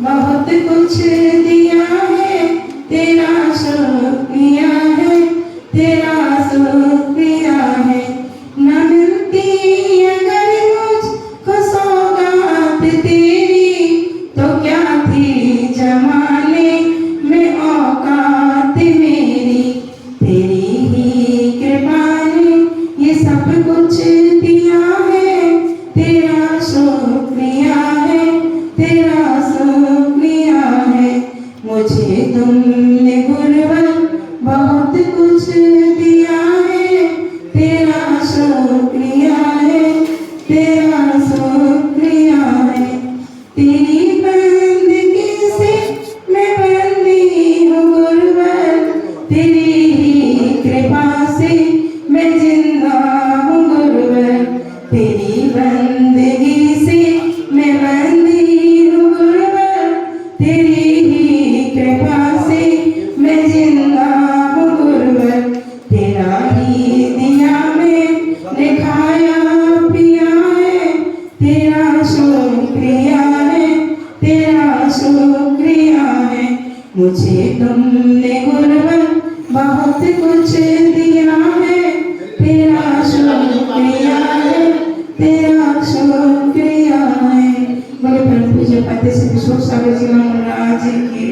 बहुत कुछ दिया है, तेरा शुक्रिया है, तेरा शुक्रिया है। न मिलती अगर मुझको सौगात तेरी, तो क्या थी जमाने में औकात मेरी। तेरी ही कृपा ने ये सब कुछ दिया है, तेरा शुक्रिया है, तेरा शुक्रिया है। मुझे तुमने गुरुवर बहुत कुछ दिया है, तेरा शुक्रिया है, तेरा शुक्रिया है। तेरी बंदगी से मैं बंदी हूँ गुरुवर, तेरी ही कृपा से मैं जिंदा हूँ गुरुवर। तेरी बंदगी से मैं बंदी हूँ गुरुवर, तेरी ही कृपा से मैं जिंदा हूँ गुरुवर। तेरा ही दिया मैंने खाया पिया है, तेरा शुक्रिया है, तेरा शुक्रिया है। मुझे तुमने गुरुवर बहुत कुछ दिया है, तेरा शुक्रिया है, तेरा शुक्रिया है। बोले परम पूज्य पाते श्री विश्व सागर जी महाराज की।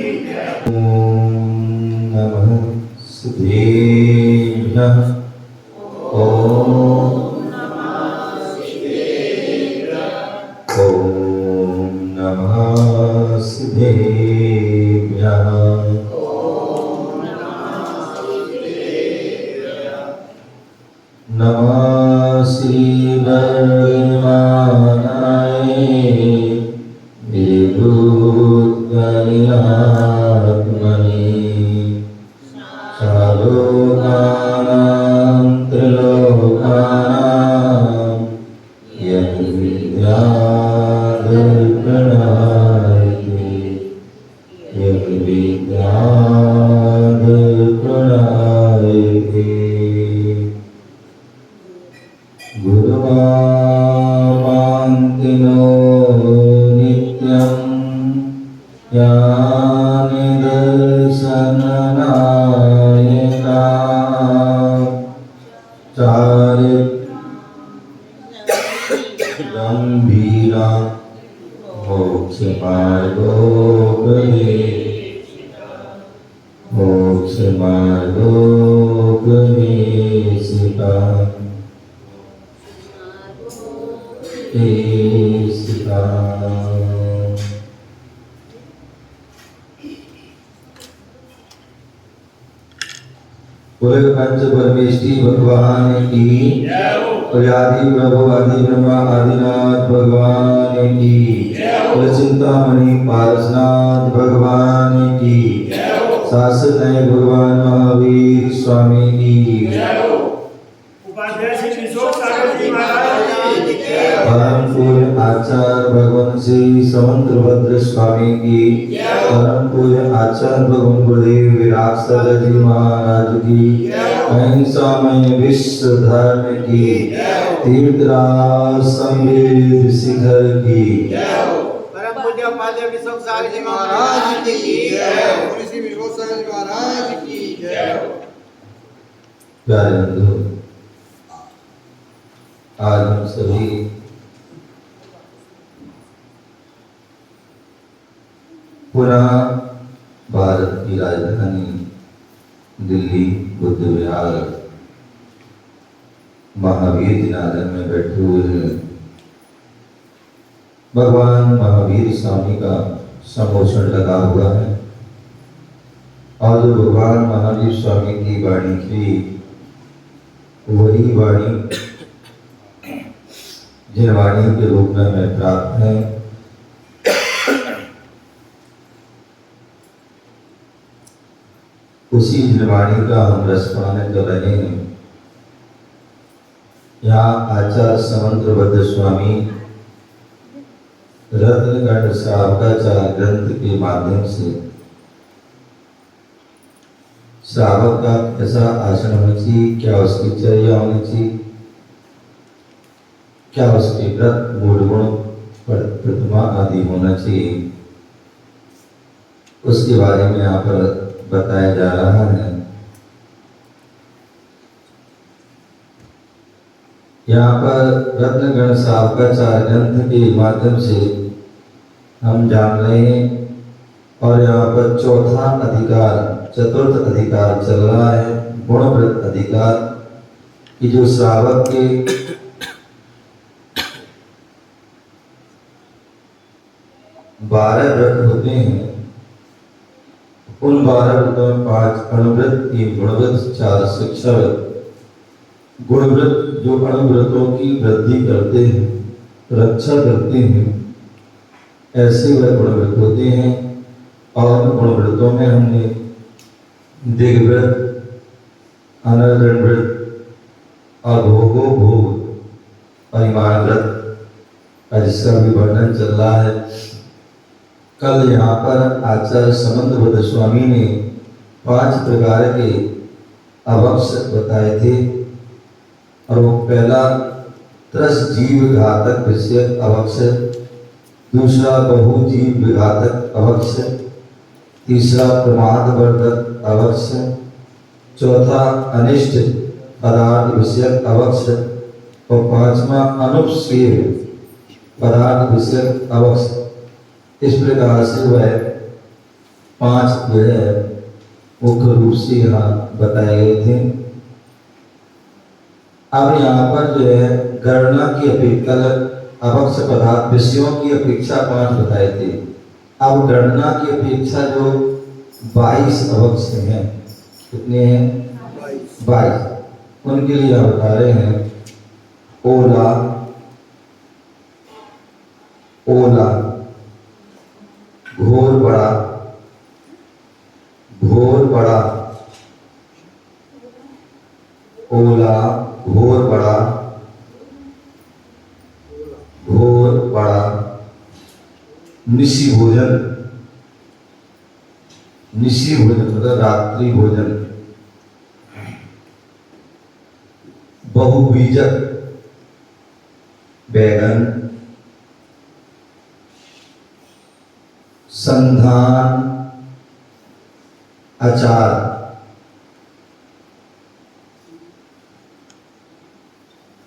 ओम नमः शिवाय। ओम नमः शिवाय। नमः शिवाय गंभीरा मोक्ष मार्गोपदेशिका देशिका। बोले पंच परमेष्टि भगवान की, और आदि प्रभु आदि ब्रह्मा आदिनाथ भगवान की, और चिंतामणि पारसनाथ भगवान की, शाश्वत भगवान महावीर स्वामी की, परम पूज्य आचार्य भगवान श्री समुद्रभद्र स्वामी की, परम पूज्य आचार्य भगवान गुरुदेव विराट सागर जी महाराज की, अहिंसामय विश्व धर्म की, तीर्थराज संवेद शिखर की, परम पूज्य पाद्य विश्व सागर जी महाराज की जय, श्री विश्व सागर जी महाराज की जय। प्यारे बंधु, आज हम सभी पुनः भारत की राजधानी दिल्ली बुद्ध विहार महावीर जिनालय में बैठे हुए हैं। भगवान महावीर स्वामी का सम्मोहन लगा हुआ है और जो भगवान महावीर स्वामी की वाणी थी वही वाणी जिन वाणियों के रूप में हमें प्राप्त है। उसी वाणी का हम रसपान कर रहे हैं। यहाँ आचार्य समंत्रभद्र स्वामी रत्नगढ़ श्रावकाचार ग्रंथ के माध्यम से श्रावक का कैसा आचरण होना चाहिए, क्या उसकी चर्या होनी चाहिए, क्या उसके व्रत मूल गुण प्रतिमा आदि होना चाहिए, उसके बारे में यहाँ पर बताया जा रहा है। यहाँ पर रत्नगण साहब का 4 ग्रंथ के माध्यम से हम जान रहे हैं, और यहाँ पर चौथा अधिकार, चतुर्थ अधिकार चल रहा है, गुणवृत्त अधिकार, कि जो श्रावक के 12 व्रत होते हैं, उन 12 व्रतों में 5 अणुव्रत, 3 गुणव्रत, 4 शिक्षा व्रत। गुणव्रत जो अणुव्रतों की वृद्धि करते हैं, रक्षा करते हैं, ऐसे वह गुणव्रत होते हैं। और गुणव्रतों में हमने दिग्व्रत, अनर्गण व्रत और भोगो भोग, परिमाण व्रत का जिसका भी वर्णन चल रहा है। कल यहाँ पर आचार्य समंतभद्र स्वामी ने 5 प्रकार के अवक्ष बताए थे, और वो पहला त्रस जीव घातक विषय अवक्ष, दूसरा बहु जीव विघातक अवक्ष, तीसरा प्रमाद वर्धक अवक्ष, चौथा अनिष्ट पदार्थ विषयक अवक्ष, और 5वां अनुपसेव्य पदार्थ विषयक अवक्ष। इस प्रकार से वह 5 जो है मुख्य रूप से यहाँ बताए गए थे। अब यहाँ पर जो है गणना की अपेक्षा अवक्ष पदार्थ विषयों की अपेक्षा 5 बताए थे। अब गणना की अपेक्षा जो 22 अवक्ष हैं, कितने हैं? 22। उनके लिए हम बता रहे हैं ओला, ओला, घोर बड़ा, घोर बड़ा, ओला, घोर बड़ा, घोर बड़ा, निशी भोजन, निशी भोजन मतलब रात्रि भोजन, बहुबीजक बैगन, संधान अचार,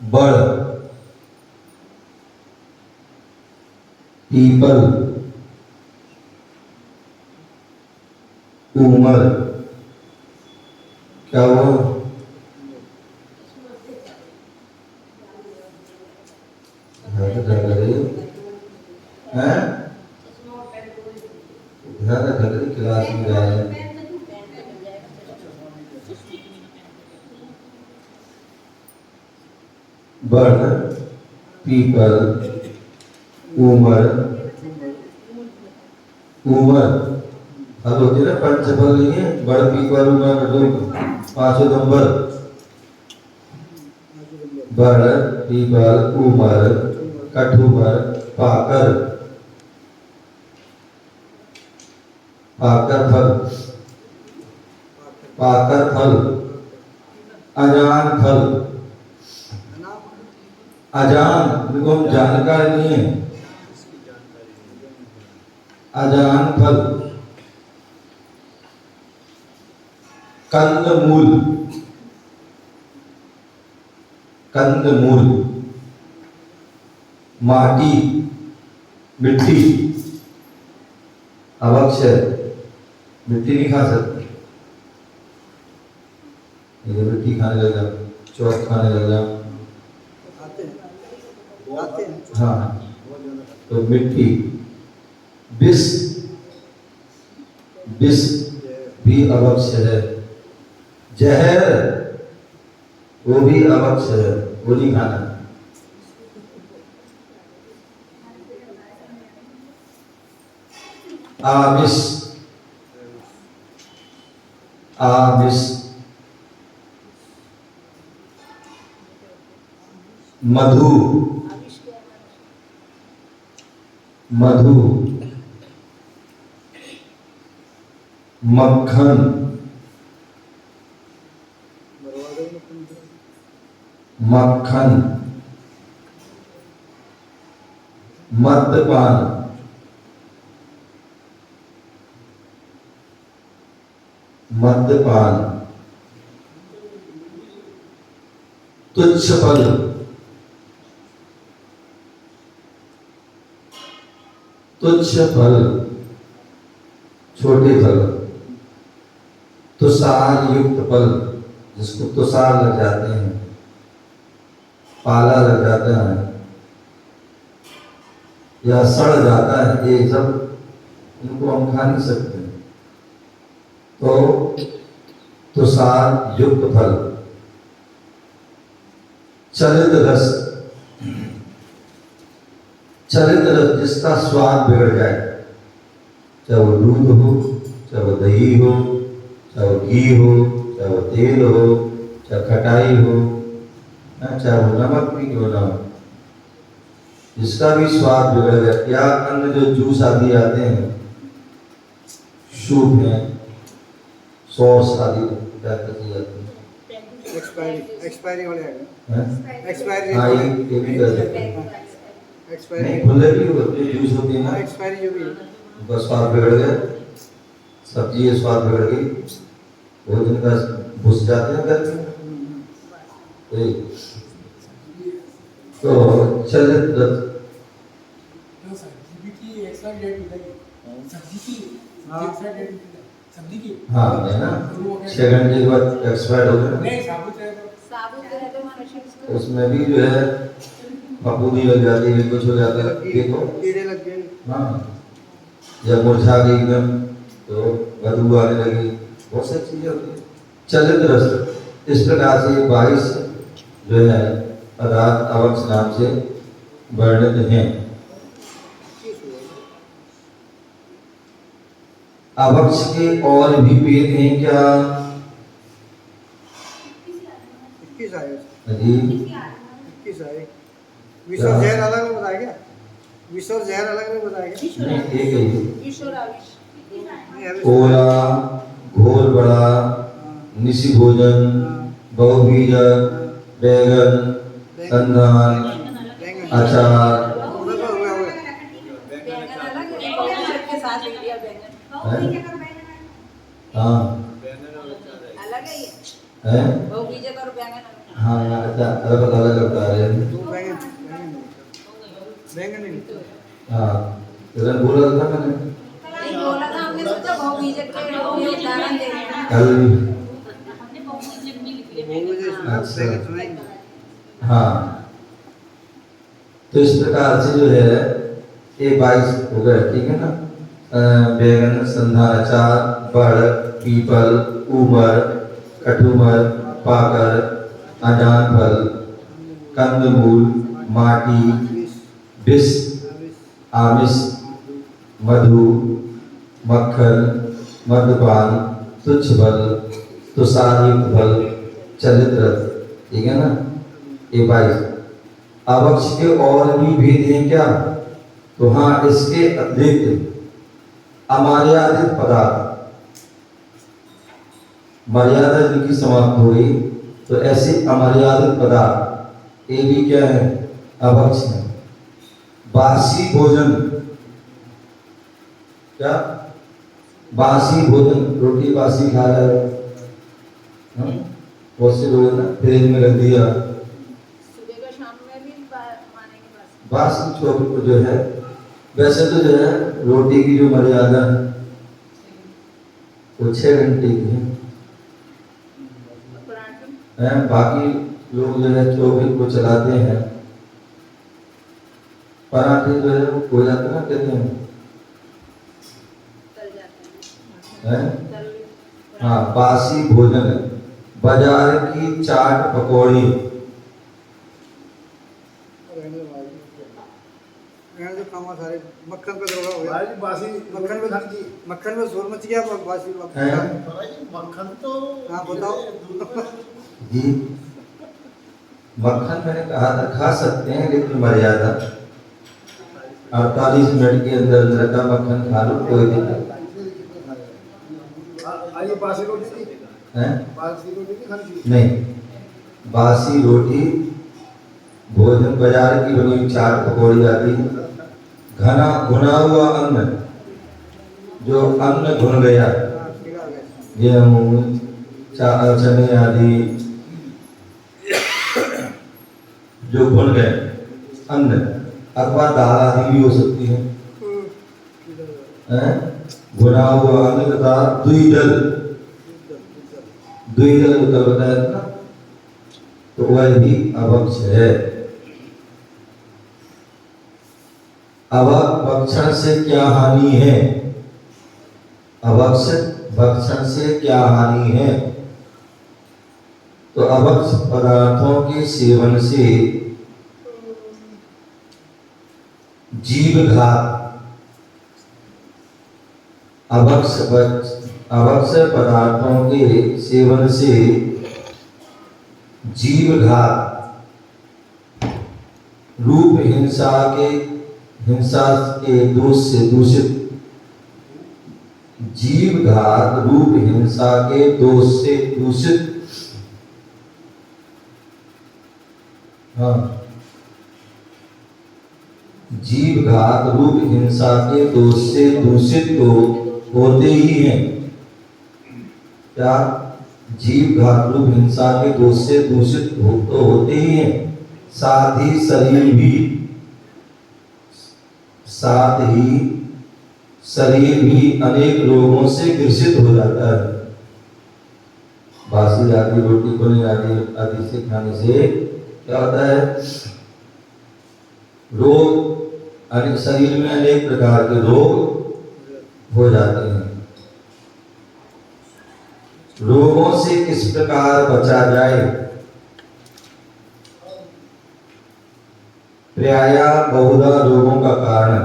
बड़, पीपल, उमर, क्या हुआ? क्लास में जा रहे हैं। बड़, पीपल, उमर, उमर अब होती है ना पंचफल, नहीं है? बड़, पीपल, उमर, 5 नंबर। बड़, पीपल, उमर, कठुमर, पाकर, पाकर फल, पाकर फल, अजान फल, अजान देखो हम जानकार नहीं है, अजान फल, कंदमूल, कंदमूल, माटी, मिट्टी, अवक्ष, मिट्टी नहीं खा सकते, ये मिट्टी खाने लग जाओ, चौक खाने लग जाओ, हाँ, तो मिट्टी, विष, विष भी अवक्ष है, जहर वो भी अवक्ष है, वो नहीं खाना। आमिष, आमिष, मधु, मधु, मक्खन, मक्खन, मद्यपान, मद्यपान, तुच्छ फल, तुच्छ फल, छोटे फल, तुषार युक्त फल, जिसको तुषार लग जाते हैं, पाला लग जाता है या सड़ जाता है, ये सब इनको हम खा नहीं सकते। तो तुषार युक्त फल, चलित रस, चलित रस जिसका स्वाद बिगड़ जाए, चाहे वो दूध हो, चाहे वो दही हो, चाहे वो घी हो, चाहे वो तेल हो, चाहे खटाई हो, चाहे वो नमक भी क्यों ना हो, जिसका भी स्वाद बिगड़ गया, या अन्य जो जूस आदि आते हैं, सूप है, सॉस आदि क्या कहते जाते हैं, एक्सपायरी वाले हैं, हैं? एक्सपायरी हाँ, ये भी कर सकते हैं। एक्सपायरी नहीं, खुले भी होते हैं, जूस होती है ना, एक्सपायरी जो भी उनका स्वाद बिगड़ गया, सब्जी ये स्वाद बिगड़ गई, वो दिन का घुस जाते हैं घर में। तो चलित रस, हाँ है ना, 6 घंटे के बाद एक्सपायर हो गया, उसमें भी जो है फफूंदी लग जाती है, कुछ हो जाता है, देखो कीड़े लग गए। हाँ, जब मुरझा गई एकदम तो बदबू आने लगी, बहुत सारी चीजें होती है। चलित रस इस प्रकार से 22 जो है पदार्थ अवक्ष नाम से वर्णित हैं। अवक्ष के और भी भेद हैं क्या? 21 आए, जी 21 आए। विष और जहर अलग अलग बताया क्या? विष और जहर अलग अलग बताया क्या? नहीं, एक ही ओला, घोर बड़ा, निशि भोजन, बहुबीजक, बैगन, संधान, अचार, हाँ है, हाँ अच्छा, अलग अलग बता रहे हैं, बैंगन नहीं, हाँ इधर बोला था मैंने कल, अच्छा हाँ, तो इस प्रकार से जो है ये 22 हो गए, ठीक है ना। बैगन, संधान, अचार, बड़, पीपल, उमर, कटुमर, पाकर, अजान फल, कंदमूल, माटी, विष, आमिष, मधु, मक्खन, मद्यपान, तुच्छ फल, तुषारयुक्त फल, चलित रस, ठीक है ना, ये 22। अवक्ष के और भी भेद हैं क्या? तो हाँ, इसके अतिरिक्त अमर्यादित पदार्थ, मर्यादा जिनकी समाप्त हो गई, तो ऐसे अमर्यादित पदार्थ ये भी क्या है? अवक्ष है। बासी भोजन, क्या बासी भोजन, रोटी बासी खा रहे हो, बहुत से लोग ना फ्रिज में रख दिया, बासी चौक जो है, वैसे तो जो है रोटी की जो मर्यादा है वो 6 घंटे की है, बाकी लोग जो है 24 को चलाते हैं। पराठे जो है वो हो जाते ना, कहते हैं, हाँ बासी भोजन, बाजार की चाट पकौड़ी, जो खामा सारे मक्खन पे दरोगा हो गया, बासी मक्खन में जोर मच गया, बासी मक्खन तो हाँ बताओ जी। मक्खन मैंने कहा था खा सकते हैं, लेकिन मर्यादा 48 मिनट के अंदर अंदर का मक्खन खा लो, कोई दिक्कत नहीं। बासी रोटी, भोजन, बाजार की बनी चाट पकौड़ी आदि, घना भुना हुआ अन्न, जो अन्न भुन गया, गेहूँ, चने आदि जो भुन गए अन्न, अथवा दाल आदि भी हो सकती है। भुना हुआ अन्न तथा द्विदल, द्विदल उत्तर बताया था, तो वह भी अभक्ष है। भक्षण से क्या हानि है? भक्षण से क्या हानि है? तो अभक्ष पदार्थों के सेवन से जीवघात, अभक्ष पदार्थों के सेवन से जीवघात, रूप हिंसा के दोष से दूषित, जीवघात रूप हिंसा के दोष से दूषित, हाँ, जीवघात रूप हिंसा के दोष से दूषित तो होते ही हैं। क्या? जीवघात रूप हिंसा के दोष से दूषित तो होते ही हैं, साथ ही शरीर भी अनेक रोगों से ग्रसित हो जाता है। बासी आदि रोटी पनीर आदि से खाने से क्या होता है? रोग, शरीर में अनेक प्रकार के रोग हो जाते हैं। रोगों से किस प्रकार बचा जाए? प्रायः बहुधा रोगों का कारण,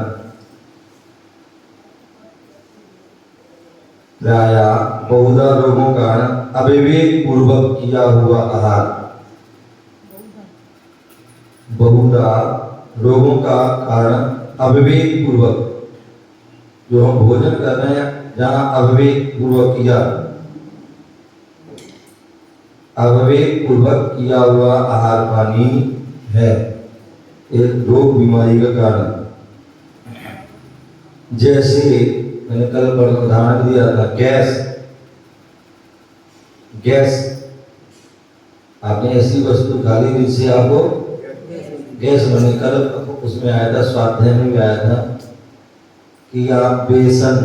अविवेक पूर्वक किया हुआ आहार, बहुधा रोगों का कारण अविवेक पूर्वक, जो हम भोजन कर रहे हैं जहाँ अविवेक पूर्वक किया हुआ आहार पानी है, एक रोग बीमारी का कारण। जैसे मैंने कल उदाहरण दिया था, गैस, आपने ऐसी वस्तु खा ली जिससे आपको गैस बने। कल उसमें आया था, स्वाध्याय में भी आया था कि आप बेसन,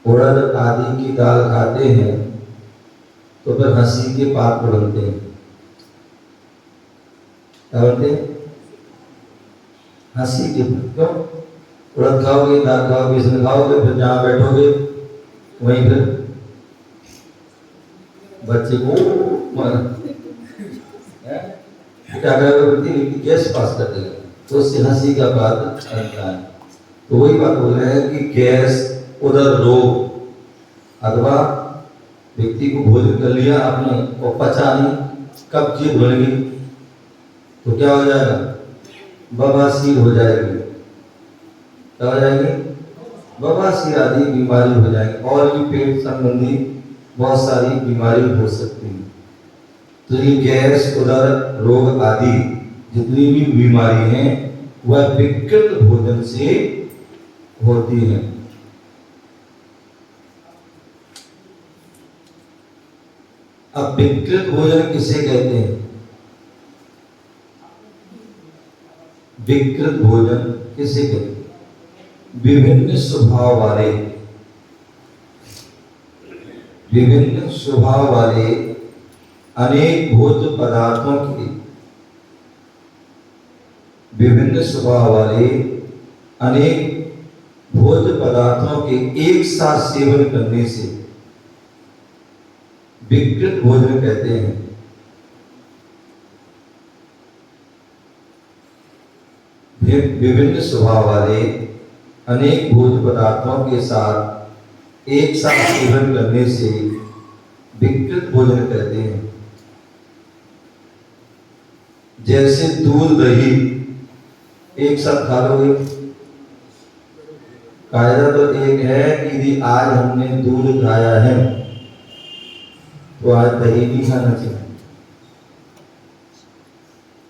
उड़द आदि की दाल खाते हैं तो फिर हंसी के पात्र बनते हैं। क्या बनते हैं? हंसी के। क्यों? उड़द खाओगे, दाल खाओगे, बेसन खाओगे, फिर जहाँ बैठोगे वहीं फिर बच्चे को क्या करेगा? गैस पास कर देगा, तो उससे हंसी का बात बनता है। तो वही बात बोल रहे हैं कि गैस, उदर रोग, अथवा व्यक्ति को भोजन कर लिया आपने और पचा नहीं, कब्ज बन गई, तो क्या हो जाएगा? बवासीर हो जाएगी। क्या हो जाएगी? बवासीर आदि बीमारी हो जाएगी, और भी पेट संबंधी बहुत सारी बीमारी हो सकती है। तो ये गैस, उदर रोग आदि जितनी भी बीमारी हैं वह विकृत भोजन से होती हैं। अब विकृत भोजन किसे कहते हैं? विकृत भोजन किसे कहते हैं? विभिन्न स्वभाव वाले अनेक भोज्य पदार्थों के, विभिन्न स्वभाव वाले अनेक भोज्य पदार्थों के एक साथ सेवन करने से विकृत भोजन कहते हैं। विभिन्न स्वभाव वाले अनेक भोज्य पदार्थों के साथ एक साथ सेवन करने से विकृत भोजन कहते हैं। जैसे दूध दही एक साथ खा लोगे, कायदा तो एक है कि यदि आज हमने दूध खाया है तो आज दही नहीं खाना चाहिए।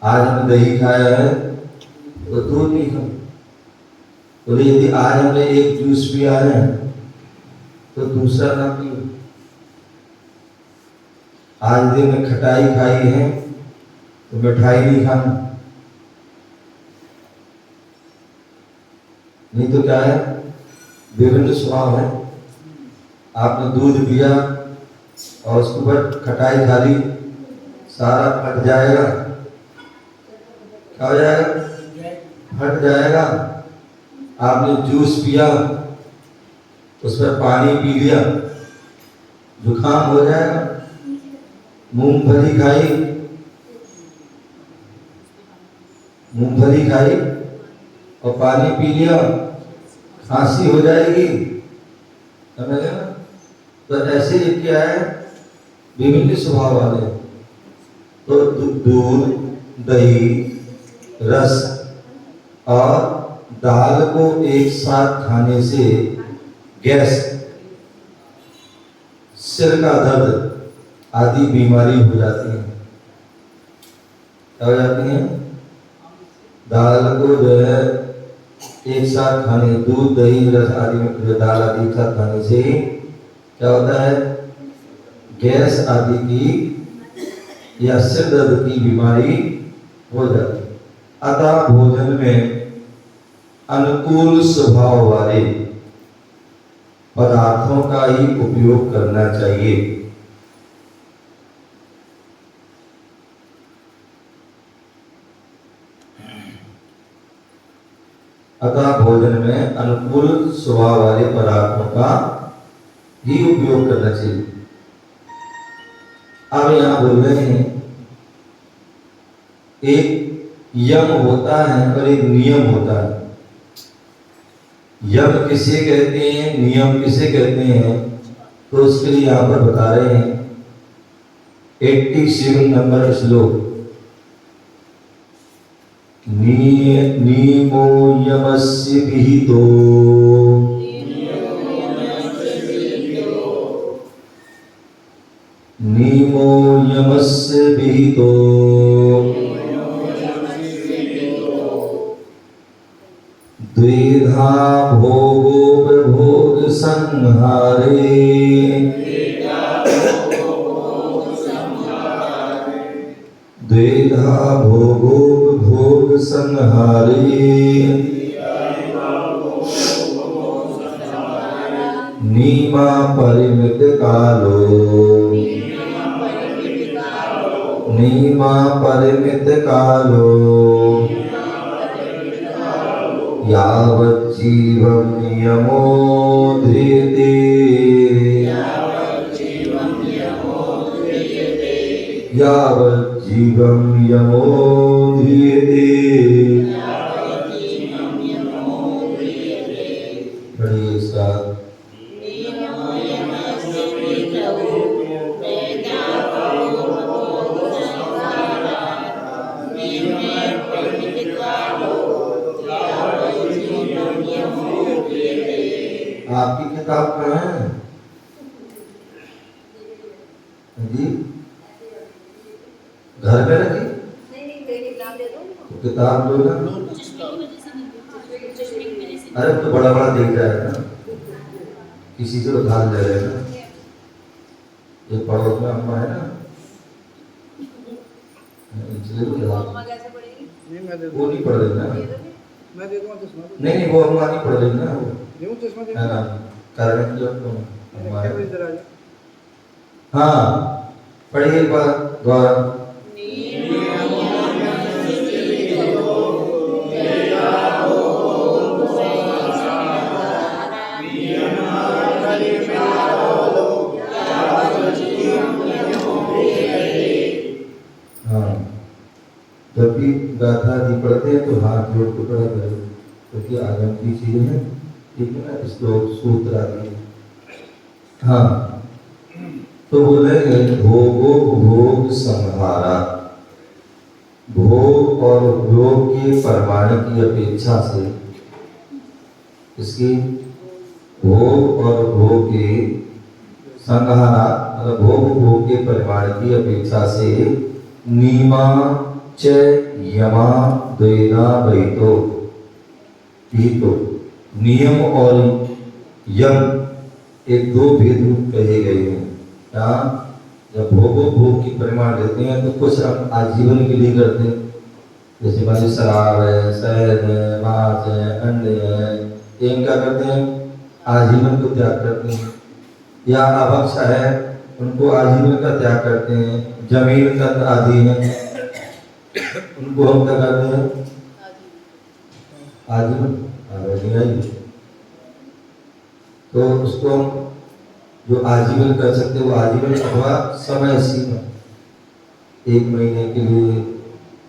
आज हमने दही खाया है तो दूध नहीं खाना। तो यदि आज हमने एक जूस पिया है तो दूसरा ना पियो। आज दिन में खटाई खाई है तो मिठाई नहीं खाना, नहीं तो क्या है, विभिन्न स्वभाव है। आपने दूध पिया और उसके ऊपर खटाई खा ली, सारा फट जाएगा। क्या हो जाएगा? फट जाएगा। आपने जूस पिया, उस पर पानी पी लिया, जुकाम हो जाएगा। मूंगफली खाई और पानी पी लिया, खांसी हो जाएगी। समझ गए ना? तो ऐसे ही क्या है, विभिन्न स्वभाव वाले। तो दूध, दही, रस और दाल को एक साथ खाने से गैस, सिर का दर्द आदि बीमारी हो जाती है। क्या हो जाती है? दाल को जो है एक साथ खाने, दूध, दही, रस आदि में जो दाल आदि एक साथ खाने से क्या होता है, गैस आदि की या सिर दर्द की बीमारी हो जाती है। अतः भोजन में अनुकूल स्वभाव वाले पदार्थों का ही उपयोग करना चाहिए। अतः भोजन में अनुकूल स्वभाव वाले पदार्थों का ही उपयोग करना चाहिए। अब यहां बोल रहे हैं, एक यम होता है और एक नियम होता है। यम किसे कहते हैं, नियम किसे कहते हैं, तो उसके लिए यहां पर बता रहे हैं 87 नंबर श्लोक। नीमो यमस्य विहितो नीमो यमस्य विहितो द्वेधा भोगोपभोग संहारे द्वेधा भोगोपभोग संहारे नीमा परिमित कालो नीमा परिमित कालो यावत् जीवं नियमो ध्रियते यावत् जीवं नियमो ध्रियते। पढ़िए साथ। आपकी किताब कहाँ है जी? घर में रखी? तो किताब लो ना। अरे तो बड़ा बड़ा देख रहा है ना, किसी से उधार ले रहे हैं ना। ये पड़ोस में अम्मा है ना, इसलिए वो नहीं पढ़ रही ना। मैं दे दूंगा चश्मा। नहीं वो अम्मा नहीं पढ़ रही ना, वो देऊं चश्मा दे है ना, कारण की आपको इधर आ जा। हाँ पढ़िए एक बार द्वारा। जब भी गाथा जी पढ़ते हैं तो हाथ जोड़ के पढ़ा करो, क्योंकि आगम की चीजें हैं, ठीक है ना, श्लोक सूत्र आदि। हाँ तो बोलेंगे भोगो भोग संहारा, भोग और भोग के परमाणु की अपेक्षा से, इसकी भोग और भोग के संहारा मतलब भोग के परिमाण की अपेक्षा से नीमा च यमा द्वेधा भयतो, नियम और यम एक दो भेद रूप कहे गए हैं। यहाँ जब भोगो भोग की परिमाण लेते हैं तो कुछ हम आजीवन के लिए करते हैं, जैसे मान लीजिए शराब है, शहद है, मांस है, अंडे है, ये इनका करते हैं आजीवन को त्याग करते हैं। या अभक्ष है, उनको आजीवन का त्याग करते हैं। जमीन का आदि है, उनको हम क्या करते हैं आजीवन। तो उसको हम जो आजीवन कर सकते हैं वो आजीवन अथवा समय सीमा, 1 महीने के लिए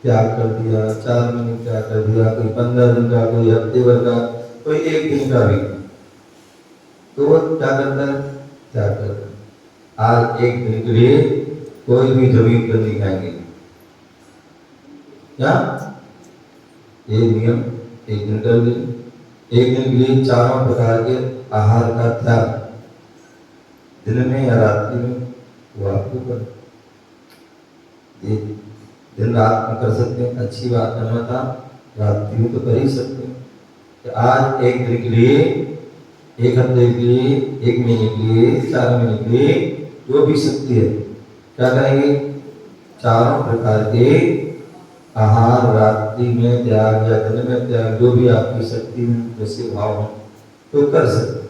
त्याग कर दिया, 4 महीने त्याग कर दिया, कोई 15 दिन का, कोई हफ्ते भर का, कोई 1 दिन का भी, तो वो क्या करता है त्याग करता है। आज 1 दिन के लिए कोई भी जमीन पर नहीं खाएंगे, क्या ये नियम 1 दिन कर लिए। 1 दिन के लिए 4 प्रकार के आहार का त्याग, दिन में या रात्रि में वो आपको कर, दिन रात में कर सकते हैं, अच्छी बात करना था, रात्रि में तो कर ही सकते हैं। कि आज 1 दिन के लिए, 1 हफ्ते के लिए, 1 महीने के लिए, 4 महीने के लिए, जो भी शक्ति है क्या करेंगे, 4 प्रकार के आहार रात्रि में त्याग या दिन में त्याग, जो भी आपकी शक्ति जैसे भाव हो तो कर सकते।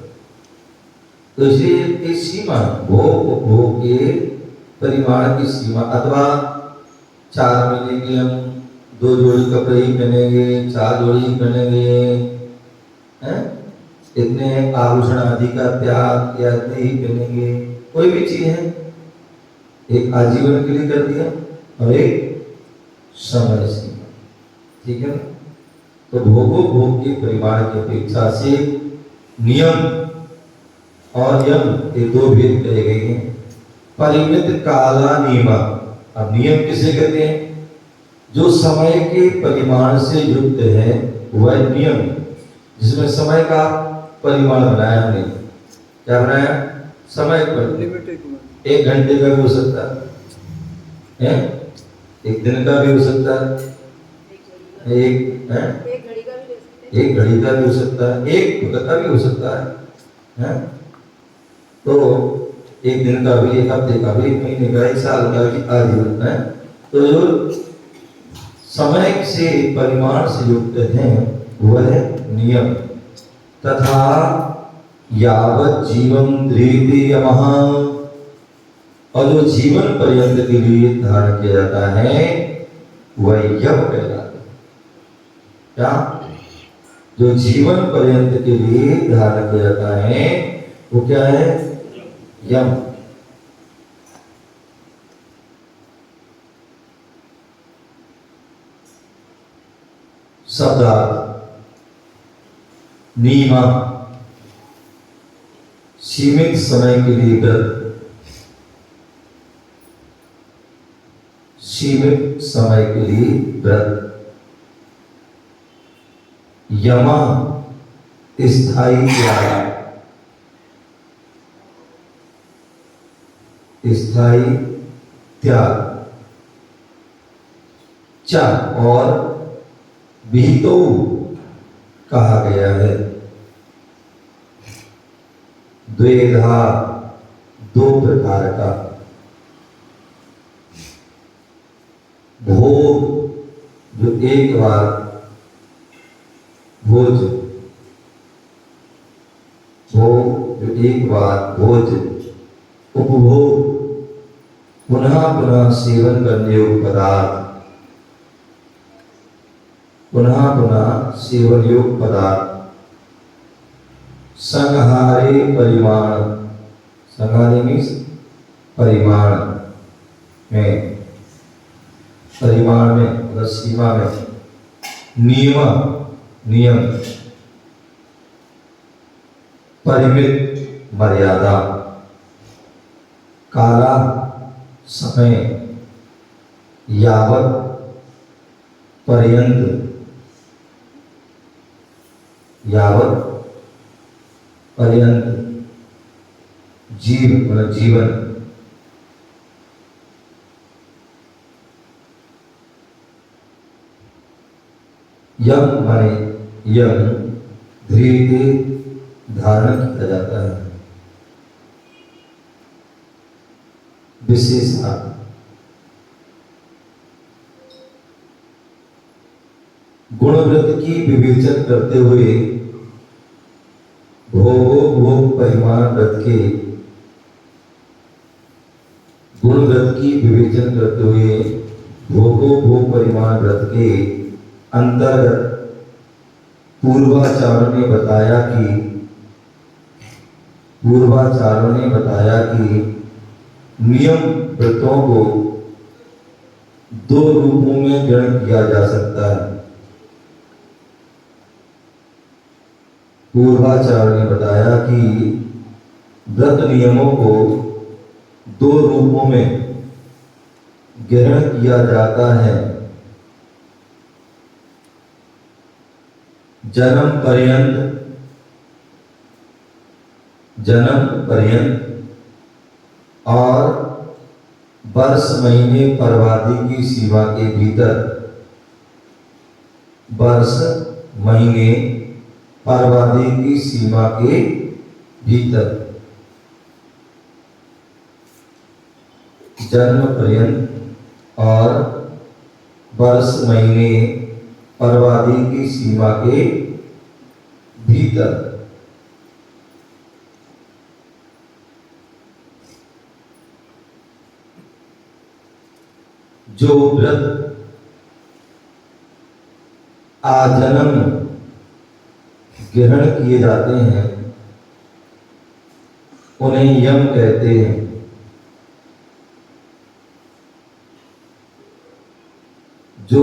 तो इसलिए सीमा भोग के परिमाण की सीमा, अथवा 4 महीने के हम 2 जोड़ी कपड़े ही पहनेंगे, 4 जोड़ी ही पहनेंगे, हैं? इतने आभूषण आदि का त्याग या इतने ही पहनेंगे, कोई भी चीज है, एक आजीवन के लिए कर दिया और एक समय सीमा, ठीक है ना। तो भोग के परिमाण की अपेक्षा से नियम और यम ये 2 भेद कहे गए हैं। परिमित काला नियमा, अब नियम किसे कहते हैं, जो समय के परिमाण से युक्त है वह नियम, जिसमें समय का परिमाण बनाया हमने। क्या बनाया, समय पर। 1 घंटे का भी हो सकता है, 1 दिन का भी हो सकता है, एक घड़ी का भी हो सकता है, 1 पल का भी हो सकता है? तो 1 दिन का भी, 1 हफ्ते का भी, 1 महीने का, 1 साल का भी आजीवन है। तो जो समय से परिमाण से युक्त है वह नियम। तथा यावत जीवन धृति यमः, और जो जीवन पर्यंत के लिए धारण किया जाता है वह यम कहलाता है। क्या, जो जीवन पर्यंत के लिए धारण किया जाता है वो क्या है, यम। शब्दार्थ, नियमा सीमित समय के लिए व्रत, सीमित समय के लिए व्रत। यमा स्थायी त्याग, स्थायी त्याग। च और विहितो कहा गया है, द्वेधा 2 प्रकार का। भोग जो एक बार भोज, भोग जो एक बार भोज, उपभोग पुनः पुनः सेवन करने योग्य पदार्थ, पुनः पुनः सेवन योग्य पदार्थ। संहारे परिमाण, संहारे मीन्स परिमाण में, परिमाण में मतलब सीमा में। नियम, नियम परिमित मर्यादा। काला समय, यावत पर्यंत, यावत पर्यंत। जीव मतलब जीवन। यम माने, यम धीरे धारण किया जाता है। विशेषता। गुणवृत्त की विवेचन करते हुए भोग परिमाण व्रत के गुणव्रत की विवेचन करते हुए भोग परिमाण व्रत के अंतर्गत पूर्वाचार्यों ने बताया कि नियम व्रतों को दो रूपों में ग्रहण किया जा सकता है। पूर्वाचार्य ने बताया कि व्रत नियमों को दो रूपों में ग्रहण किया जाता है। जन्म पर्यंत और वर्ष महीने पर्वादि की सीमा के भीतर। वर्ष महीने पर्वादि की सीमा के भीतर। जन्म पर्यंत और वर्ष महीने पर्वादि की सीमा के भीतर। जो व्रत आजन्म ग्रहण किए जाते हैं उन्हें यम कहते हैं। जो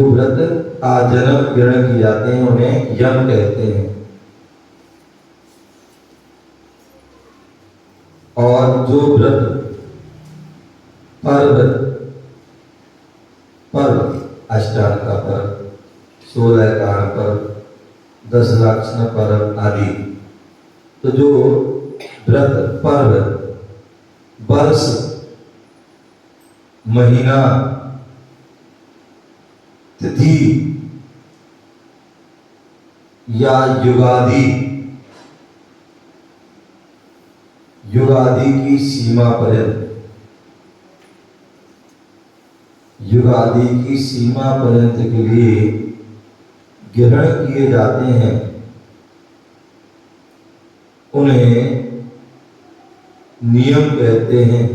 व्रत आजन्म ग्रहण किए जाते हैं उन्हें यम कहते हैं। और जो व्रत पर्व अष्टांग का पर्व, 16 कारण पर्व, 10 लक्षण पर्व आदि, तो जो व्रत पर्व वर्ष महीना तिथि या युगादि की सीमा पर्यंत के लिए ग्रहण किए जाते हैं उन्हें नियम कहते हैं।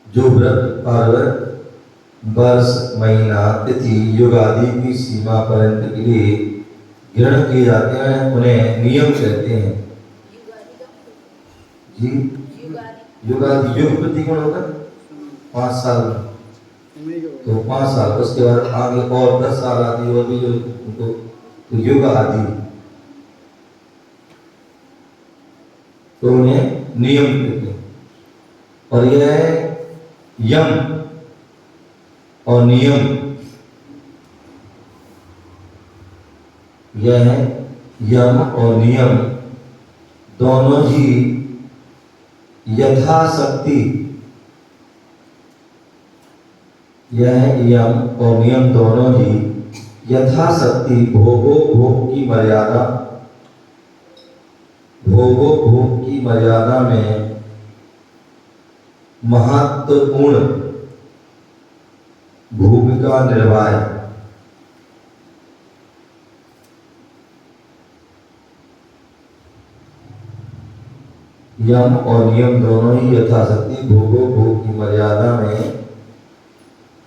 जो व्रत पर्व वर्ष महीना तिथि युगादि की सीमा पर्यंत के लिए ग्रहण किए जाते हैं उन्हें नियम कहते हैं। जी, युगादि युग प्रति गुण होगा 5 साल, तो 5 साल, उसके बाद आगे और 10 साल आदि और भी जो तो युग आदि, तो उन्हें नियम कहते हैं। और यह यम और नियम, यह यम और नियम दोनों ही यथाशक्ति, यह यम और नियम दोनों ही यथाशक्ति भोग की मर्यादा में महत्वपूर्ण भूमिका निर्वाह। यम और नियम दोनों ही यथाशक्ति भोग की मर्यादा में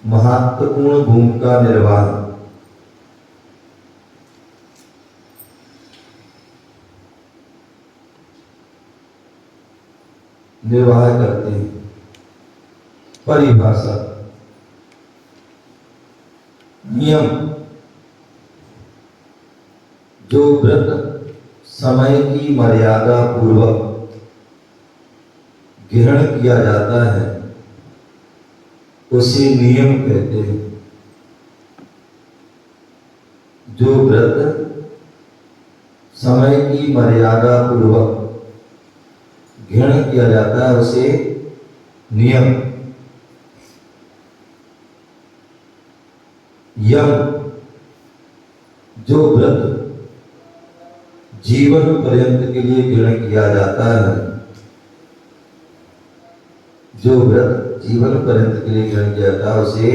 महत्वपूर्ण भूमिका निर्वाह करते हैं। परिभाषा। नियम जो व्रत समय की मर्यादा पूर्वक ग्रहण किया जाता है उसे नियम कहते हैं। जो व्रत समय की मर्यादा पूर्वक ग्रहण किया जाता है उसे नियम। यम जो व्रत जीवन पर्यंत के लिए ग्रहण किया जाता है। जो व्रत जीवन पर्यंत के लिए ग्रहण किया जाता है उसे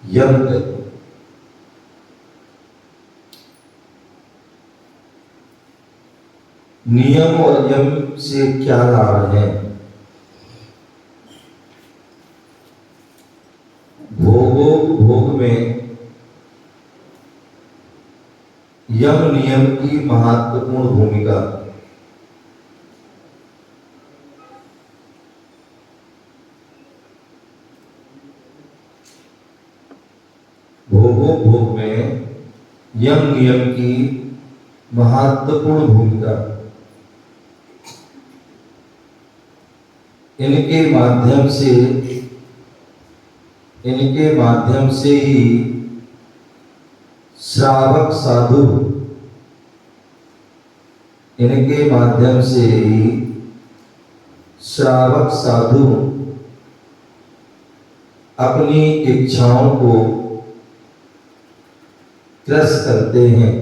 यम कहते हैं। नियम और यम से क्या लाभ है? भोग में यम नियम की महत्वपूर्ण भूमिका। भोग में यम नियम की महत्वपूर्ण भूमिका। इनके माध्यम से ही श्रावक साधु अपनी इच्छाओं को त्रस करते हैं।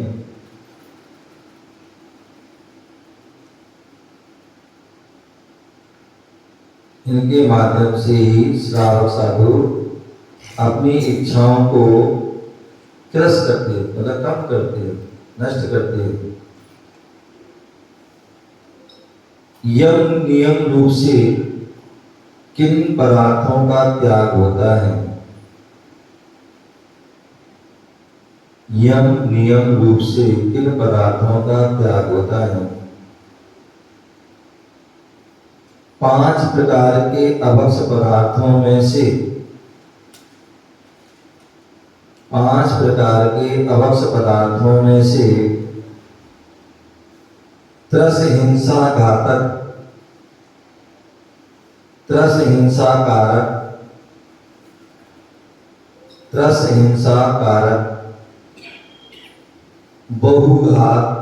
इनके माध्यम से ही श्रावक साधु अपनी इच्छाओं को त्रस करते हैं, मतलब कम करते हैं, नष्ट करते हैं। यम नियम रूप से किन पदार्थों का त्याग होता है? यम नियम रूप से किन पदार्थों का त्याग होता है? 5 प्रकार के अभक्ष पदार्थों में से 5 प्रकार के अभक्ष पदार्थों में से त्रस हिंसा कारक बहुघात,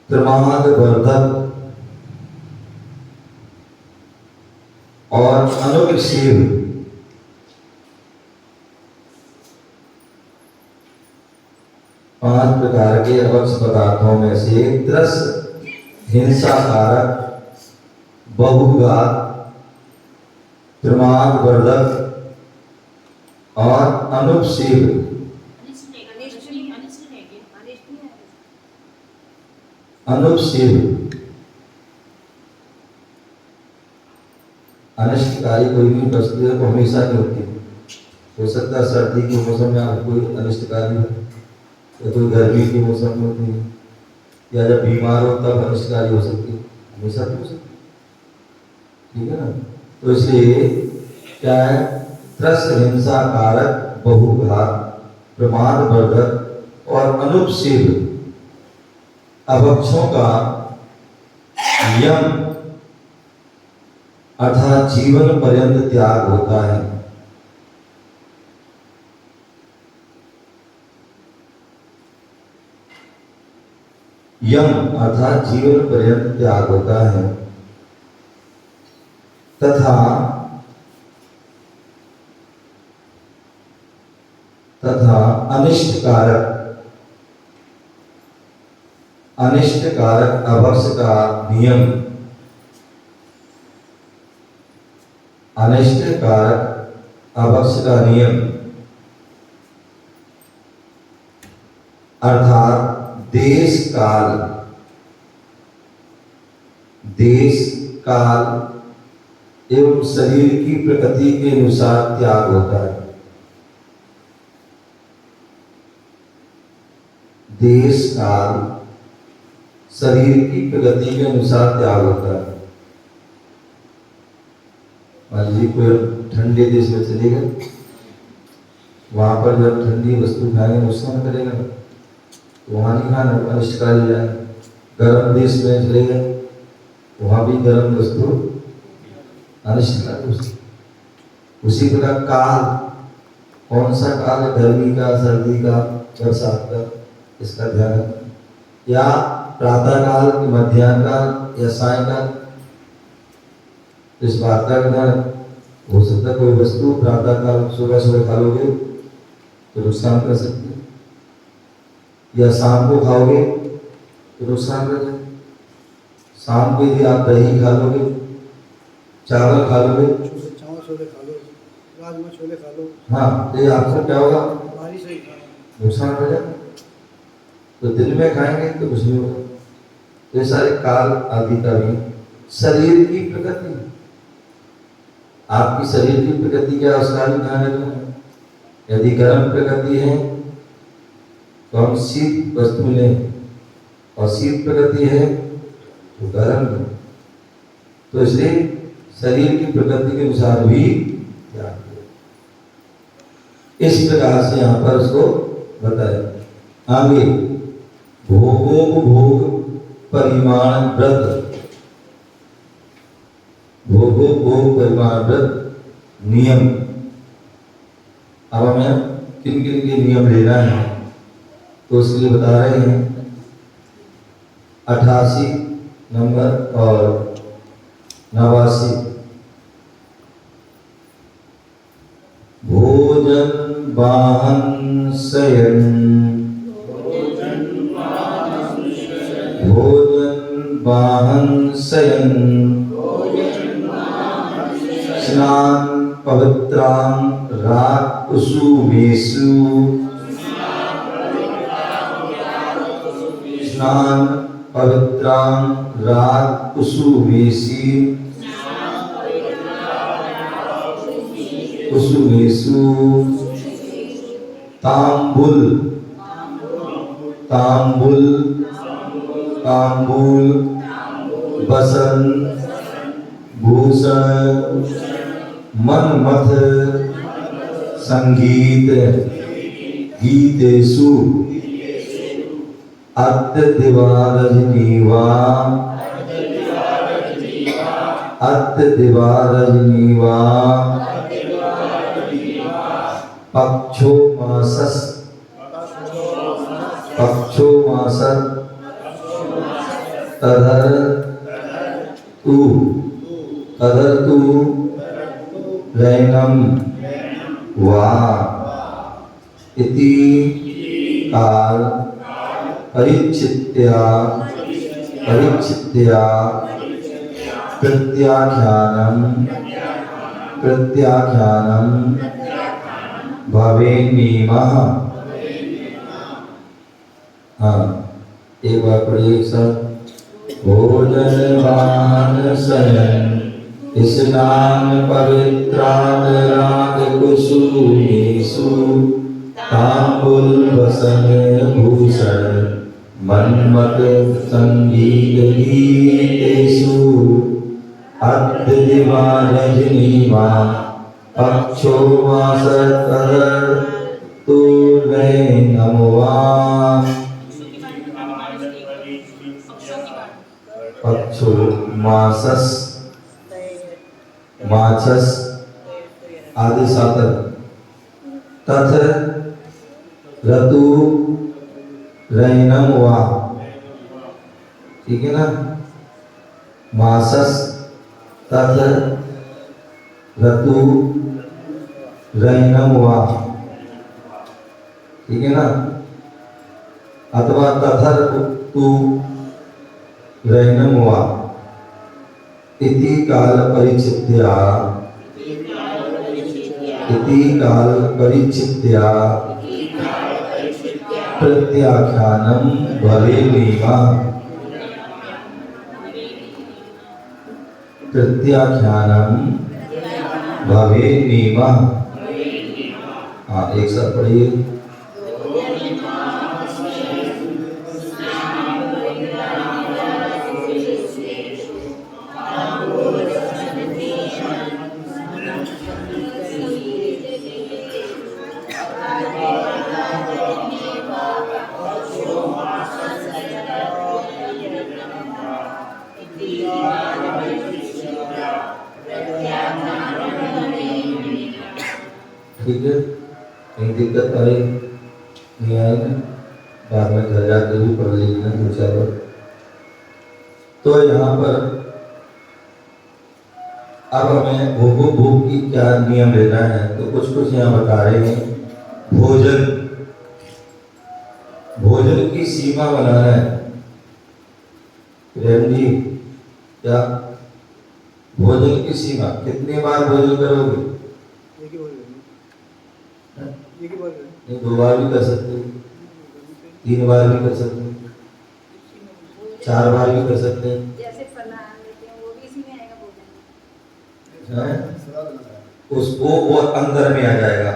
प्रमाद वर्धक और अनुपशील 5 प्रकार के अभक्ष पदार्थों में से त्रस हिंसा कारक, बहुघात, प्रमाद वर्धक और अनुपशील अनिष्टकारी कोई भी वस्तु है वो हमेशा नहीं होती। हो सकता है सर्दी के मौसम में आपको कोई अनिष्टकारी हो, या तो गर्मी के मौसम में होती है, या जब बीमार हो तब अनिष्टकारी हो सकती है, हमेशा नहीं हो सकती। ठीक है ना? तो इसलिए क्या है? त्रस हिंसा कारक, बहुघात, प्रमाद वर्धक और अनुपशील अभक्षों का यम अर्थात जीवन पर्यंत त्याग होता है। यम अर्थात जीवन पर्यंत त्याग होता है तथा अनिष्ट कारक अभक्ष का नियम, अनिष्ट कारक अभक्ष का नियम अर्थात देश काल एवं शरीर की प्रकृति के अनुसार त्याग होता है। देश काल शरीर की प्रगति के अनुसार त्याग होता है। मान लीजिए कोई ठंडे देश में चलेगा, वहां पर जब ठंडी वस्तु खाएंगे नुकसान करेगा, तो वहां नहीं खाना, अनिष्टकारी जाएगा। गर्म देश में चलेगा, वहां भी गर्म वस्तु अनिष्टकारी वस्तु। उसी प्रकार काल, कौन सा काल है? गर्मी का, सर्दी का, बरसात का, इसका ध्यान रखना। या प्रातः काल, मध्याह्न काल या सायंकाल, इस बात का ध्यान। हो सकता है कोई वस्तु प्रातः काल सुबह खा लोगे तो नुकसान कर सकती है, या शाम को खाओगे तो नुकसान कर जाए। शाम को यदि आप दही खा लोगे, चावल खा लोगे, चावल छोले खा लो, राजमा छोले खा लो, हाँ, तो ये आपको क्या होगा? बारिश ही खाना। नुकसान कर जाए। तो दिन में खाएंगे तो कुछ नहीं होगा। तो ये सारे काल आदि का भी शरीर की प्रकृति, आपकी शरीर की प्रकृति क्या, उसका भी ध्यान रखना। यदि गर्म प्रकृति है तो हम शीत वस्तु लें, और शीत प्रकृति है तो गर्म है। तो इसलिए शरीर की प्रकृति के अनुसार भी ध्यान दें। इस प्रकार से यहाँ पर उसको बताया। आगे भोगोपभोग परिमाण व्रत, भोगोपभोग परिमाण व्रत नियम। अब हमें किन किन के नियम लेना है तो उसके लिए बता रहे हैं। 88 नंबर और 89। भोजन वाहन शयन, भोजन वाहन शयन, स्नान पवित्रां राकुसुमेषु, स्नान पवित्रां राकुसुमेषु, कुसुमेषु, तांबुल, तांबुल, तांबुल, बसन, भूषण, मनमथ, संगीत, गीतेषु, अद्य दिवा रजनीवा, अद्य दिवा रजनीवा, पक्षो मासस, पक्षो मासत, तदर तू, तदर तू रैनम वा इति काल परिचित्या, परिचित्या प्रत्याख्यानम, प्रत्याख्यानम भवेन्निमः। हाँ, एक बार पढ़िए सब। भोजन वाहन शयन, स्नान पवित्रान रागकुसुमेषु, तांबुल बसन भूषण, मन्मथ संगीत गीतेषु, अद्य दिवा रजनीवा, पक्षो मासत तदर तू नमवा, पक्षो मासस, माचस आदि सातर, तथ ऋतु रैनम वा, ठीक है ना। मासस तथ ऋतु रैनम वा, ठीक है ना। अथवा तथा ऋतु रैनम वा इति काल परिचित्या, इति काल परिचित्या प्रत्याख्यानम भवेन्निमः, प्रत्याख्यानम भवेन्निमः। हाँ, एक साथ पढ़िए। ठीक है, कहीं दिक्कत आई नहीं आई ना, बाद में घर जाकर भी पढ़ लेना दो चार बार। तो यहाँ पर अब हमें भोगो भोग की क्या नियम लेना है तो कुछ कुछ यहाँ बता रहे हैं। भोजन, भोजन की सीमा बनाना है। प्रेम जी, क्या भोजन की सीमा, कितनी बार भोजन करोगे? एक ही बार हैं? एक ही बार करें। नहीं, 2 बार भी कर सकते हो, 3 बार भी कर सकते हो, 4 बार भी कर सकते हैं। जैसे फलाहार लेते हैं वो भी इसी में आएगा भोजन। हैं? उसको और अंदर में आ जाएगा,